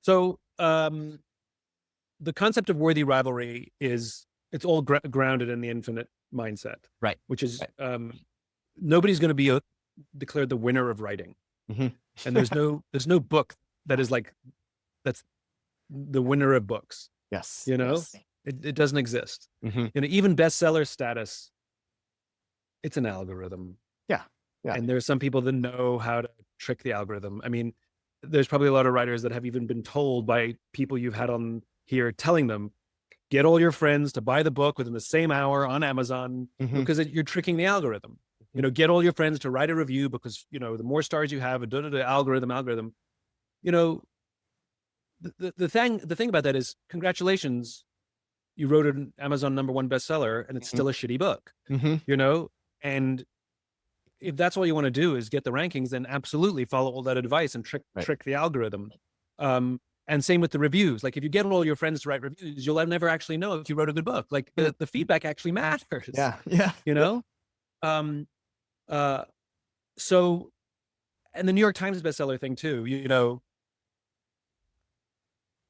So the concept of worthy rivalry is it's all grounded in the infinite mindset, Right. which is Right. nobody's going to be declared the winner of writing, and there's no book that is like that's the winner of books. Yes. You know, Yes. it doesn't exist. Hmm. You know, even bestseller status, it's an algorithm. Yeah. Yeah. And there's some people that know how to trick the algorithm. I mean, there's probably a lot of writers that have even been told by people you've had on here telling them, get all your friends to buy the book within the same hour on Amazon because you're tricking the algorithm. You know, get all your friends to write a review because, you know, the more stars you have, algorithm. You know, the thing about that is, congratulations, you wrote an Amazon #1 bestseller and it's still a shitty book, you know? And if that's all you want to do is get the rankings, then absolutely follow all that advice and trick the algorithm. And same with the reviews. Like if you get all your friends to write reviews, you'll never actually know if you wrote a good book. Like the feedback actually matters. Yeah. Yeah. You know? Um, uh, so, and the New York Times bestseller thing too, you know,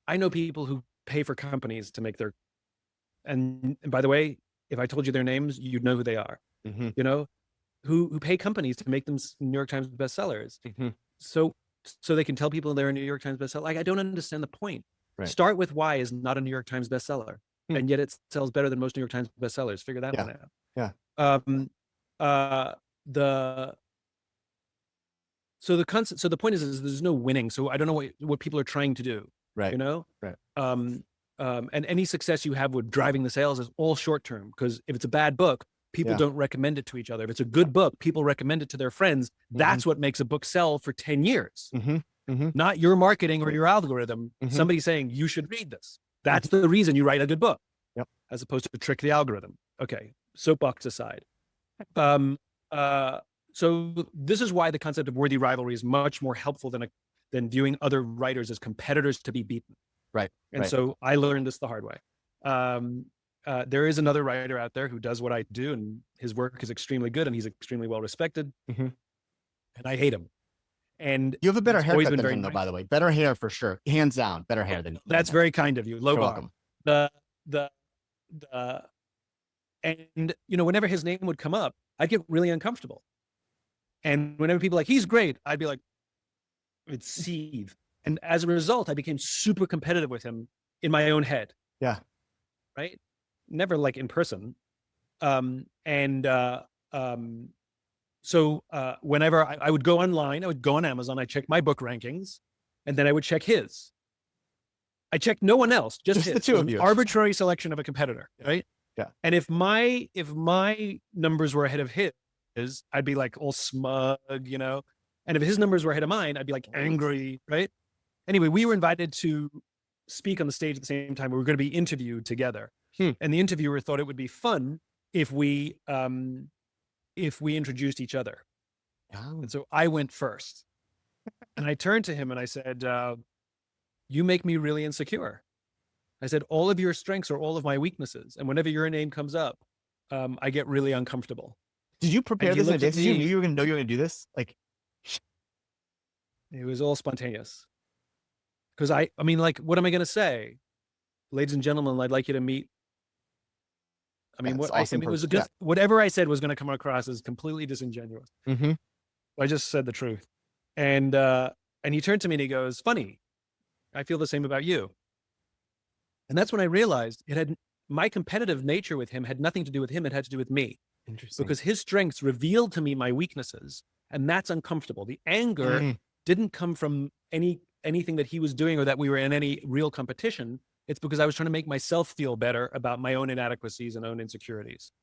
I know people who pay for companies to make their, and by the way, if I told you their names, you'd know who they are, you know, who pay companies to make them New York Times bestsellers. So they can tell people they're a New York Times bestseller. Like, I don't understand the point. Right. Start with Why is not a New York Times bestseller, and yet it sells better than most New York Times bestsellers. Figure that one out. Yeah. So the point is there's no winning. So I don't know what people are trying to do. Right. You know. Right. And any success you have with driving the sales is all short term, because if it's a bad book, people don't recommend it to each other. If it's a good book, people recommend it to their friends. That's what makes a book sell for 10 years. Not your marketing or your algorithm. Somebody saying you should read this. That's the reason you write a good book, as opposed to trick the algorithm. Okay, soapbox aside. So this is why the concept of worthy rivalry is much more helpful than viewing other writers as competitors to be beaten. Right. And so I learned this the hard way. There is another writer out there who does what I do, and his work is extremely good, and he's extremely well respected. And I hate him. And you have a better haircut than him, though, by the way. Better hair for sure, hands down. Better hair than. That's very kind of you. Low bar. And you know, whenever his name would come up, I'd get really uncomfortable. And whenever people like, he's great, I'd be like, it'd seethe. And as a result, I became super competitive with him in my own head. Yeah. Right. Never like in person. So whenever I would go online, I would go on Amazon, I check my book rankings, and then I would check his. I checked no one else, just his. The two of you. Arbitrary selection of a competitor, right? Yeah. And if my numbers were ahead of his, I'd be like all smug, you know. And if his numbers were ahead of mine, I'd be like angry, right? Anyway, we were invited to speak on the stage at the same time. We were going to be interviewed together, and the interviewer thought it would be fun if we introduced each other. And so I went first, and I turned to him and I said, "You make me really insecure." I said, "All of your strengths are all of my weaknesses, and whenever your name comes up, I get really uncomfortable." Did you prepare this in advance? Did you knew you were going to do this? Like, it was all spontaneous. Because I mean, like, what am I going to say? Ladies and gentlemen, I'd like you to meet. I mean, whatever I said was going to come across as completely disingenuous. I just said the truth. And he turned to me and he goes, "Funny, I feel the same about you." And that's when I realized my competitive nature with him had nothing to do with him. It had to do with me. Interesting. Because his strengths revealed to me my weaknesses, and that's uncomfortable. The anger didn't come from anything that he was doing or that we were in any real competition. It's because I was trying to make myself feel better about my own inadequacies and own insecurities.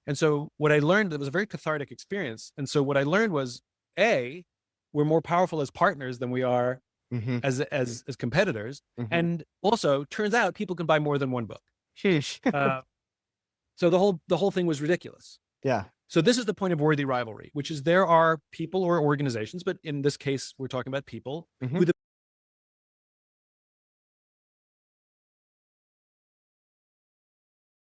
And so what I learned, it was a very cathartic experience. And so what I learned was, A, we're more powerful as partners than we are as competitors. And also, turns out people can buy more than one book. So the whole thing was ridiculous. Yeah. So this is the point of worthy rivalry, which is there are people or organizations, but in this case, we're talking about people who